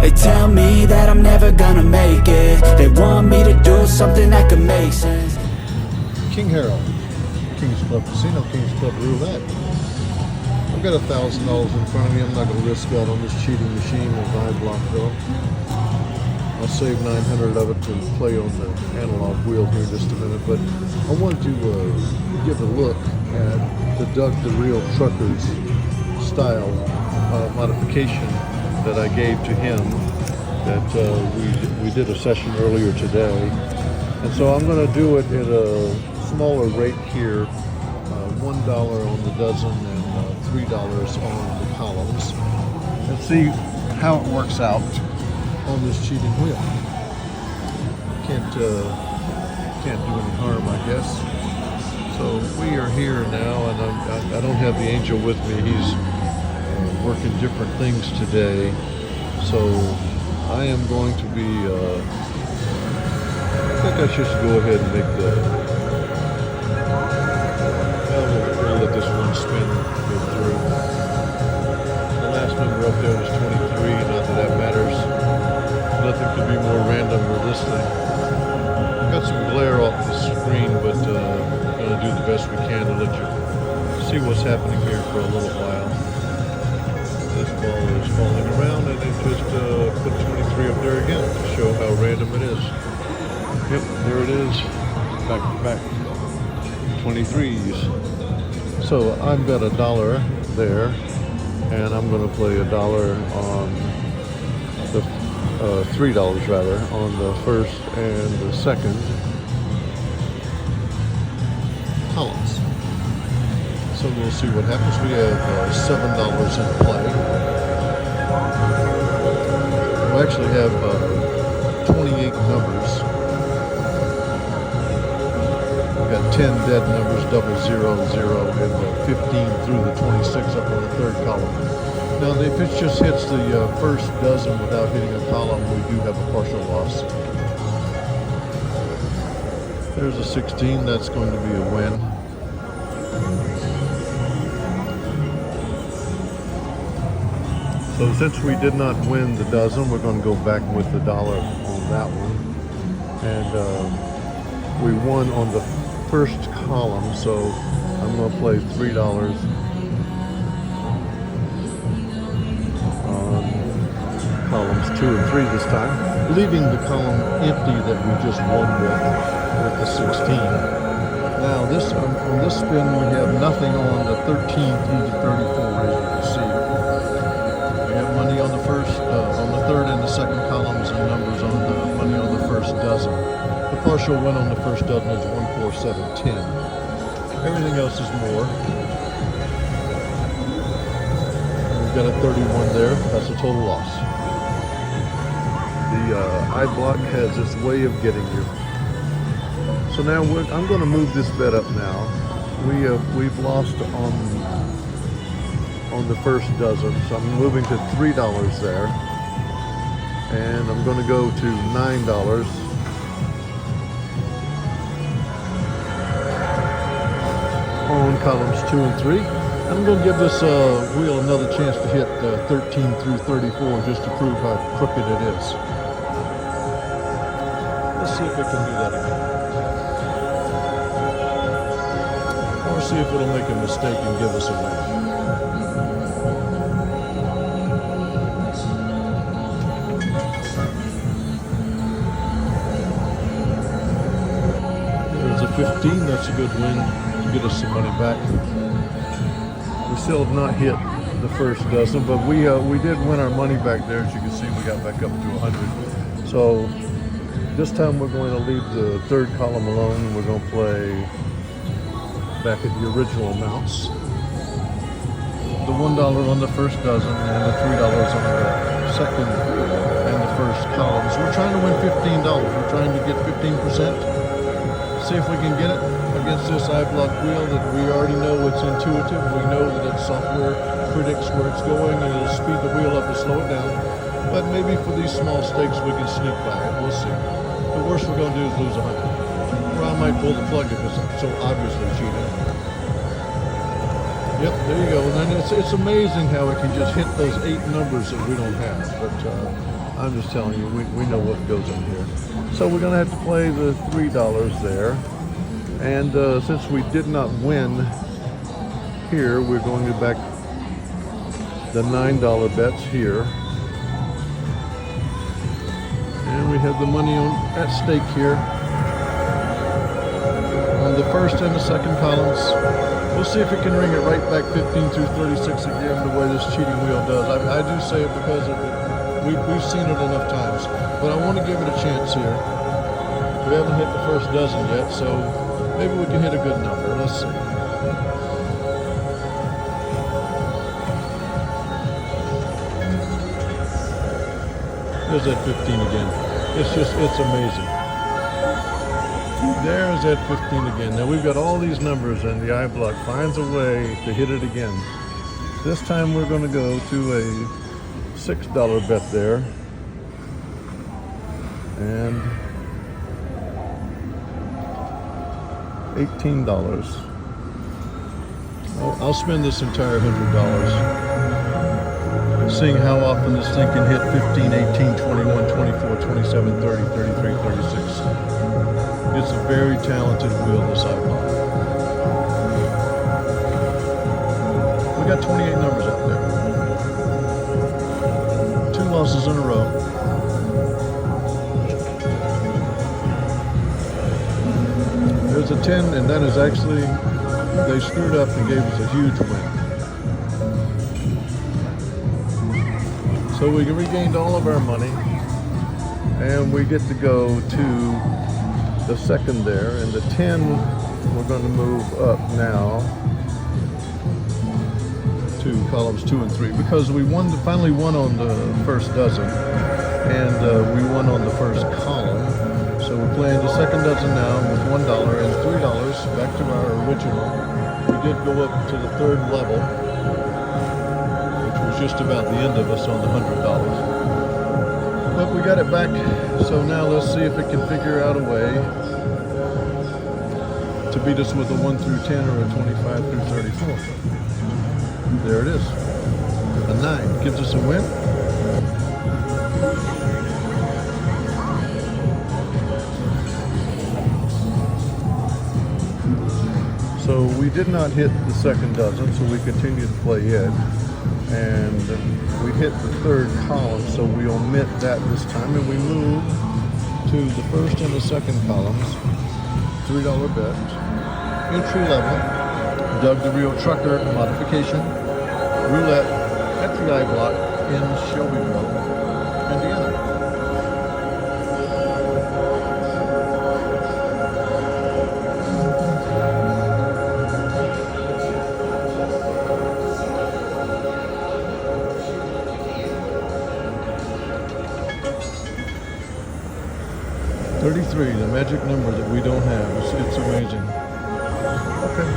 They tell me that I'm never gonna make it. They want me to do something that could make sense. King Harold, King's Club Casino, King's Club Roulette. I've got $1,000 in front of me. I'm not going to risk that on this cheating machine with Interblock though. I'll save 900 of it to play on the analog wheel here in just a minute. But I wanted to give a look at the Doug the Real Truckers style modification that I gave to him. That we did a session earlier today, and so I'm going to do it at a smaller rate here, $1 on the dozen and $3 on the columns, and see how it works out on this cheating wheel. Can't do any harm, I guess. So we are here now, and I don't have the angel with me. He's working different things today, so I am going to be. I think I should go ahead and make the. We'll let this one spin go through. The last number up there was 23. Not that that matters. Nothing could be more random than this thing. Got some glare off the screen, but gonna do the best we can to let you see what's happening here for a little while. This ball is falling around, and it just put 23 up there again to show how random it is. Yep, there it is. Back to back. 23s. So I've got $1 there, and I'm going to play $1 on the $3 rather on the first and the second columns. So we'll see what happens. We have $7 in play. We actually have 28 numbers. We've got 10 dead numbers, double 0, 0, and 15 through the 26 up on the third column. Now, if it just hits the first dozen without hitting a column, we do have a partial loss. There's a 16. That's going to be a win. So since we did not win the dozen, we're going to go back with the $1 on that one. And we won on the first column, so I'm going to play $3 on columns 2 and 3 this time, leaving the column empty that we just won with the 16. Now this on this spin we have nothing on the 13 through the 34, as you can see. We have money on the first, on the third and the second columns, and numbers on the money on the first dozen. The partial win on the first dozen is 1, 4, 7, 10. Everything else is more. And we've got a 31 there. That's a total loss. The Interblock has this way of getting you. So now I'm going to move this bet up now. We've lost on the first dozen, so I'm moving to $3 there, and I'm going to go to $9 on columns 2 and 3. I'm going to give this wheel another chance to hit 13 through 34 just to prove how crooked it is. Let's see if it can do that again. Or see if it'll make a mistake and give us a win. There's a 15, that's a good win to get us some money back. We still have not hit the first dozen, but we did win our money back there. As you can see, we got back up to 100. So this time we're going to leave the third column alone, and we're going to play back at the original amounts. The $1 on the first dozen and the $3 on the second and the first columns. We're trying to win $15. We're trying to get 15%. See if we can get it against this Interblock wheel that we already know it's intuitive. We know that its software predicts where it's going, and it'll speed the wheel up and slow it down. But maybe for these small stakes we can sneak by it. We'll see. The worst we're going to do is lose 100. Or I might pull the plug if it's so obviously cheating. Yep, there you go. And then it's amazing how it can just hit those 8 numbers that we don't have. But I'm just telling you, we know what goes in here. So we're gonna have to play the $3 there. And since we did not win here, we're going to back the $9 bets here. And we have the money at stake here on the first and the second columns. We'll see if it can ring it right back 15 through 36 again, the way this cheating wheel does. I do say it because we've seen it enough times, but I want to give it a chance here. We haven't hit the first dozen yet, so maybe we can hit a good number. Let's see. There's that 15 again. It's amazing. There's that 15 again. Now we've got all these numbers and the eye block finds a way to hit it again. This time we're going to go to a $6 bet there. And $18. I'll spend this entire $100. Seeing how often this thing can hit 15, 18, 21, 24, 27, 30, 33, 36. It's a very talented wheel, this iPod. We got 28 numbers out there. 2 losses in a row. There's a 10, and that is actually, they screwed up and gave us a huge win. So we regained all of our money, and we get to go to the second there, and the 10 we're going to move up now to columns 2 and 3 because we finally won on the first dozen, and we won on the first column. So we're playing the second dozen now with $1 and $3 back to our original. We did go up to the third level, which was just about the end of us on the $100. But we got it back, so now let's see if it can figure out a way to beat us with a 1 through 10 or a 25 through 34. There it is. A 9 gives us a win. So we did not hit the second dozen, so we continued to play it. And we hit the third column, so we omit that this time, and we move to the first and the second columns. $3 bet, entry level, Doug the Real Trucker modification, roulette at the eye block in Shelbyville, Indiana. $33, the magic number that we don't have. It's amazing. Okay.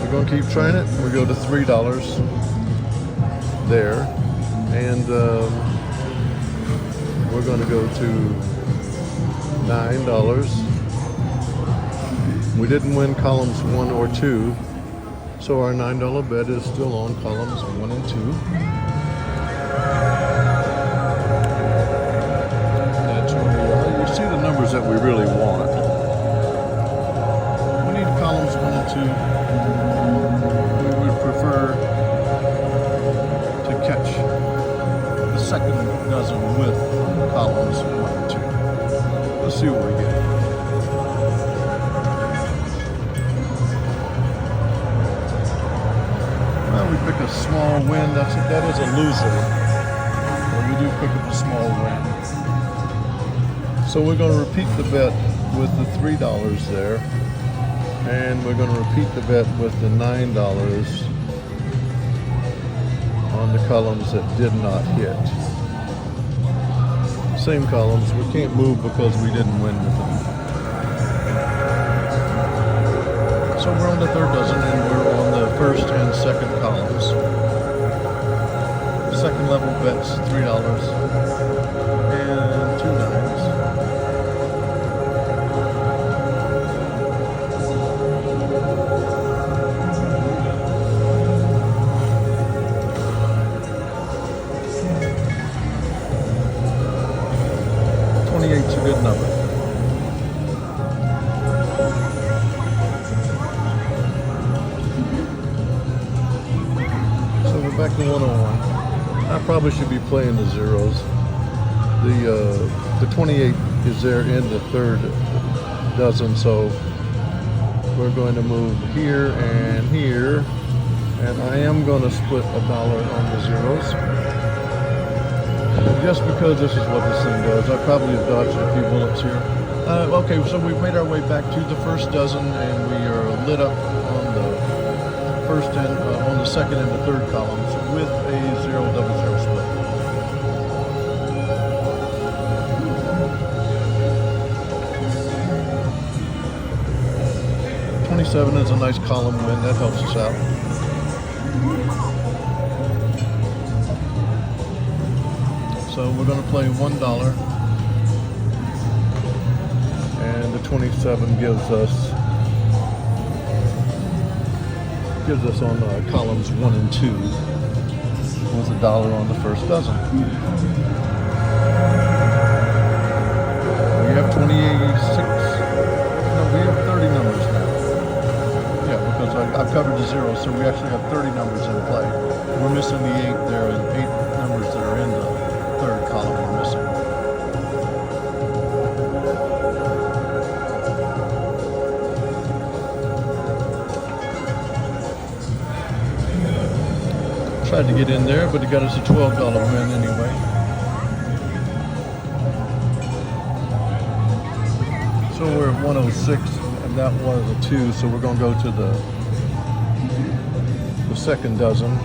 We're going to keep trying it. We go to $3 there. And we're going to go to $9. We didn't win columns 1 or 2. So our $9 bet is still on columns 1 and 2. See the numbers that we really want. We need columns 1 and 2. We would prefer to catch the second dozen with columns 1 and 2. Let's see what we get. Well, we pick a small win. That is a loser. But we do pick up a small win. So we're going to repeat the bet with the $3 there, and we're going to repeat the bet with the $9 on the columns that did not hit. Same columns, we can't move because we didn't win with them. So we're on the third dozen, and we're on the first and second columns. Second level bets, $3 and 2 9s. back to 101. I probably should be playing the zeros. The 28 is there in the third dozen, so we're going to move here and here, and I am going to split $1 on the zeros. Just because this is what this thing does. I probably have dodged a few bullets here. Okay, so we've made our way back to the first dozen, and we are lit up on the first and on the second and the third columns with a 0-0-0 split. 27 is a nice column win. That helps us out. So we're going to play $1, and the 27 gives us on columns 1 and 2 with $1 on the first dozen. We have 26. No, we have 30 numbers now. Yeah, because I've covered the zeros, so we actually have 30 numbers in play. We're missing the 8 there, and 8 numbers that are in the third column we're missing. Tried to get in there, but it got us a $12 win anyway. So we're at 106, and that was a 2, so we're going to go to the second dozen,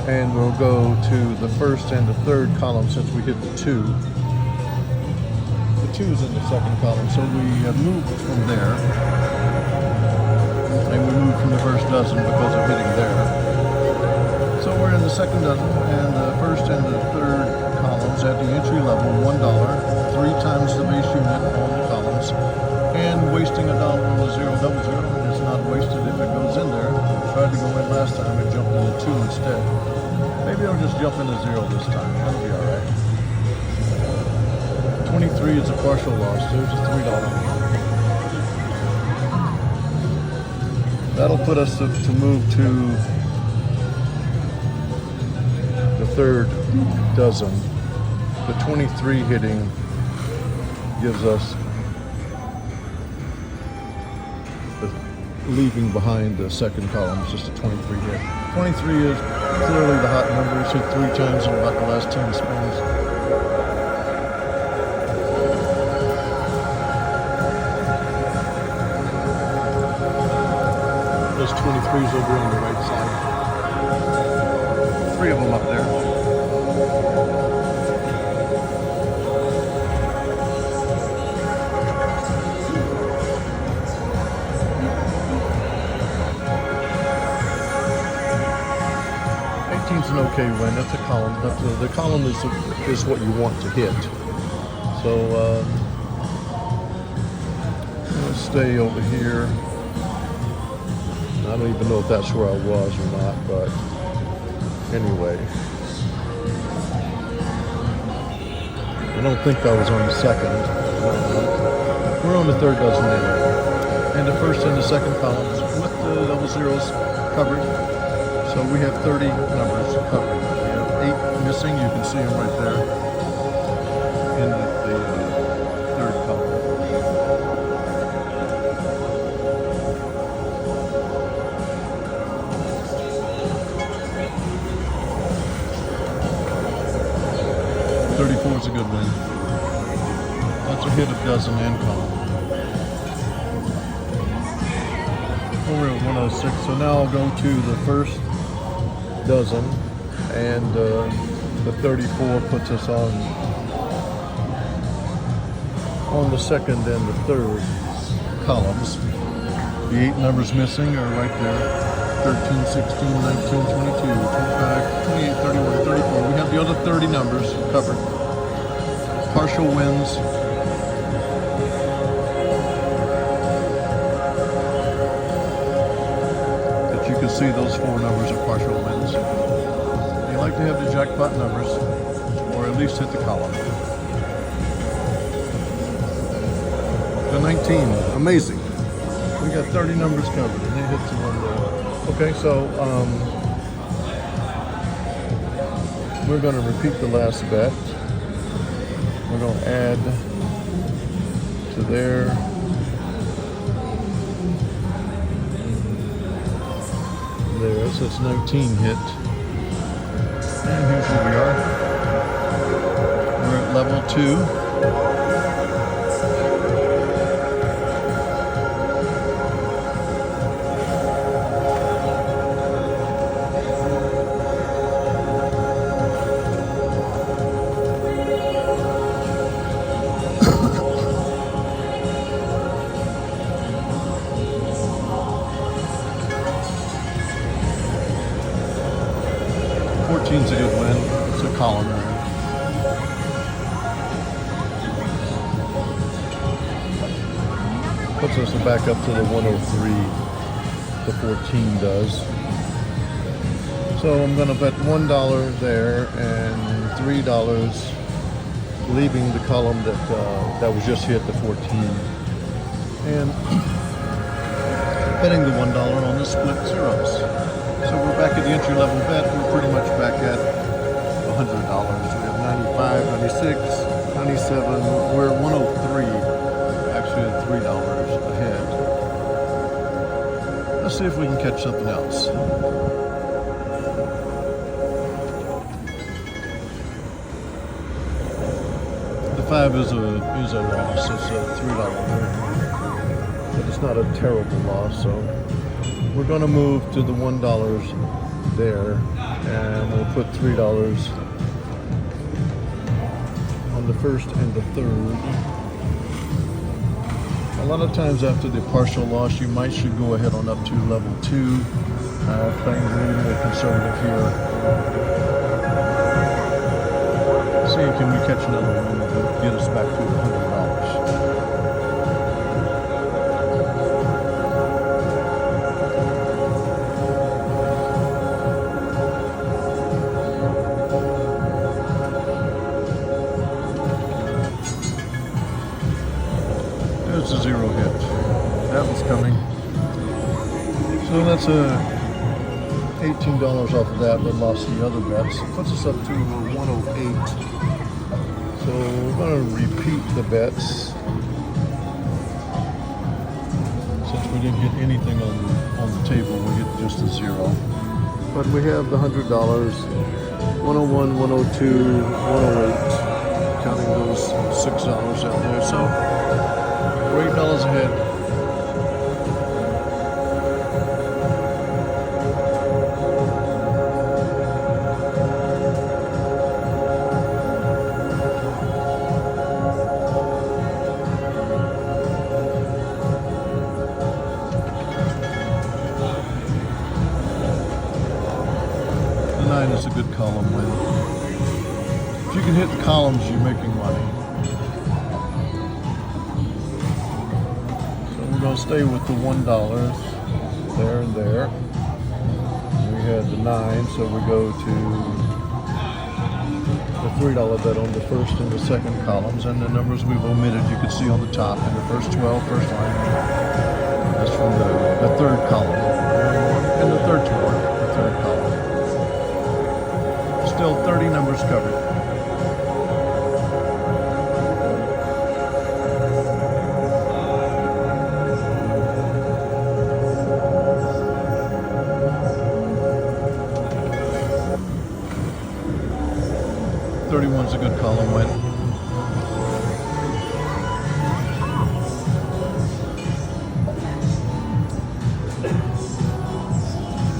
and we'll go to the first and the third column since we hit the 2. The 2's in the second column, so we have moved from there, and we moved from the first dozen because of hitting there. So we're in the second dozen, and the first and the third columns at the entry level, $1, 3 times the base unit on the columns, and wasting $1 on the 0-0-0, and it's not wasted if it goes in there. I tried to go in last time, it jumped into 2 instead. Maybe I'll just jump into 0 this time, that'll be alright. 23 is a partial loss, there's a $3. That'll put us to move to the third dozen. The 23 hitting gives us leaving behind the second column. It's just a 23 hit. 23 is clearly the hot number. It's hit 3 times in about the last 10 spins. Those 23s over on the right side. 3 of them up there. It's an okay win. That's a column. The column is what you want to hit. So let's stay over here. I don't even know if that's where I was or not, but anyway. I don't think I was on the second. We're on the third dozen anyway. And the first and the second columns with the double zeros covered. So we have 30 numbers covered. We have 8 missing. You can see them right there in the third column. $34 is a good win. That's a hit of dozen and column. We're at 106. So now I'll go to the first dozen, and the 34 puts us on the second and the third columns. The 8 numbers missing are right there: 13, 16, 19, 22, 25, 28, 31, 34. We have the other 30 numbers covered. Partial wins. You can see those 4 numbers are partial wins. You like to have the jackpot numbers, or at least hit the column. The 19, amazing. We got 30 numbers covered, and it hits the one there. Okay, so We're going to repeat the last bet. We're going to add to there. There, so it's 19 hit. And here's where we are. We're at level 2. 14's a good win. It's a column win. Puts us back up to the 103. The 14 does. So I'm going to bet $1 there and $3 leaving the column that was just hit, the 14. And betting the $1 on the split zeros. So we're back at the entry level bet. We're pretty much back at $100. We have 95, 96, 97. We're at 103. Actually at $3 ahead. Let's see if we can catch something else. The 5 is a loss. It's a $3 win. But it's not a terrible loss, so we're going to move to the $1 there, and we'll put $3 on the first and the third. A lot of times after the partial loss, you should go ahead on up to level 2, playing a little more conservative here. See, can we catch another one that will get us back to $100? There's a 0 hit. That was coming. So that's $18 off of that, but lost the other bets. It puts us up to 108. So we're going to repeat the bets. Since we didn't hit anything on the table, we hit just a 0. But we have the $100, 101, 102, 108. Counting those $6 out there. So we're $8 ahead. The 9 is a good column win. If you can hit the columns, you're making money. We're going to stay with the $1 there and there. We had the 9, so we go to the $3 bet on the first and the second columns, and the numbers we've omitted you can see on the top. And the first 12, first line, that's from the third column, and the third 12, the third column. Still 30 numbers covered. Is a good column win.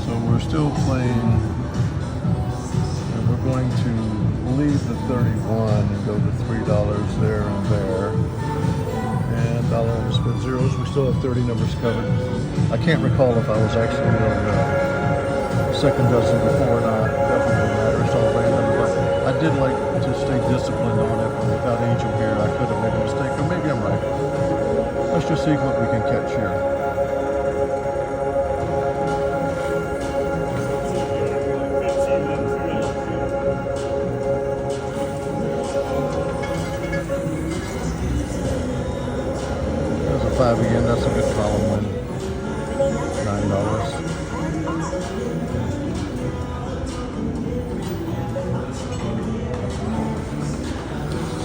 So we're still playing, and we're going to leave the 31 and go to $3 there and there. And $1 on the split zeros. We still have 30 numbers covered. I can't recall if I was actually on the second dozen before or not. Definitely matter. It's all random, but I did like to stay disciplined on it, but without Angel here, I could have made a mistake, or maybe I'm right. Let's just see what we can catch here. There's a 5 again, that's a good column win. $9.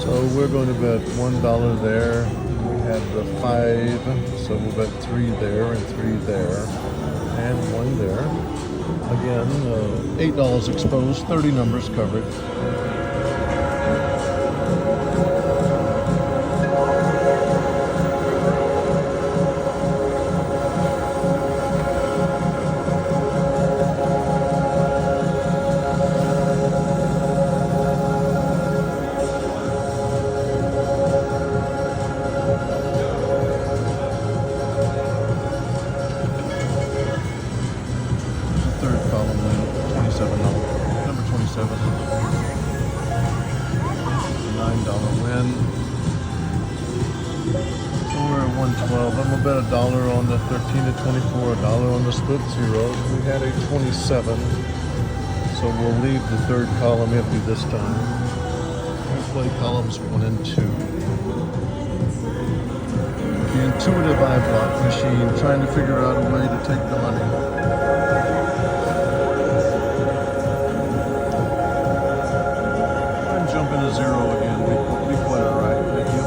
So we're going to bet $1 there. We had the 5, so we'll bet 3 there and 3 there and 1 there. Again, $8 exposed, 30 numbers covered. I'm gonna bet $1 on the 13 to 24, $1 on the split zeros. We had a 27, so we'll leave the third column empty this time. We play columns 1 and 2. The intuitive iBlock machine, trying to figure out a way to take the money. I'm jumping to 0 again. We play all right. Thank you.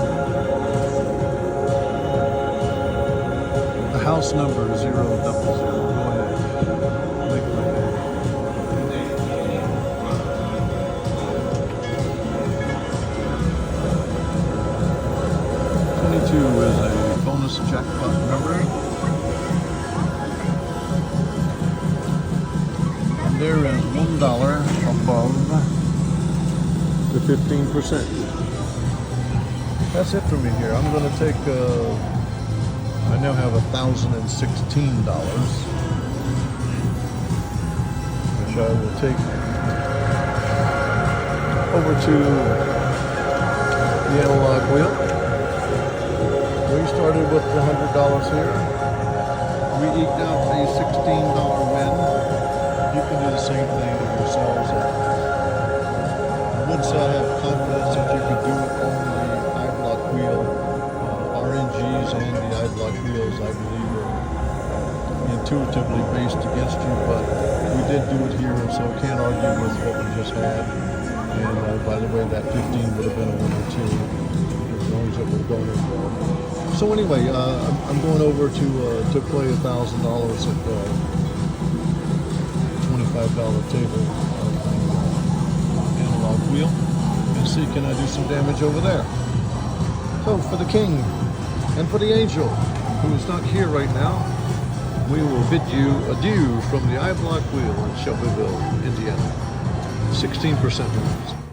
House number 000. Go ahead. Make my day. 22 is a bonus jackpot number. And there is $1 above the 15%. That's it for me here. I'm going to take I now have $1,016, which I will take over to the analog wheel. We started with the $100 here. We eked out a $16 win. You can do the same thing yourselves. I would say I have confidence that you could do it on the iBlock wheel. RNGs and the iBlock wheels, I believe, are intuitively based against you, but we did do it here, and so I can't argue with what we just had. And by the way, that 15 would have been a winner too, as long as it would have gone in. So anyway, I'm going over to play $1,000 at the $25 table analog wheel, and see can I do some damage over there. So for the king and for the angel, who is not here right now, we will bid you adieu from the iBlock wheel in Shelbyville, Indiana. 16% wins.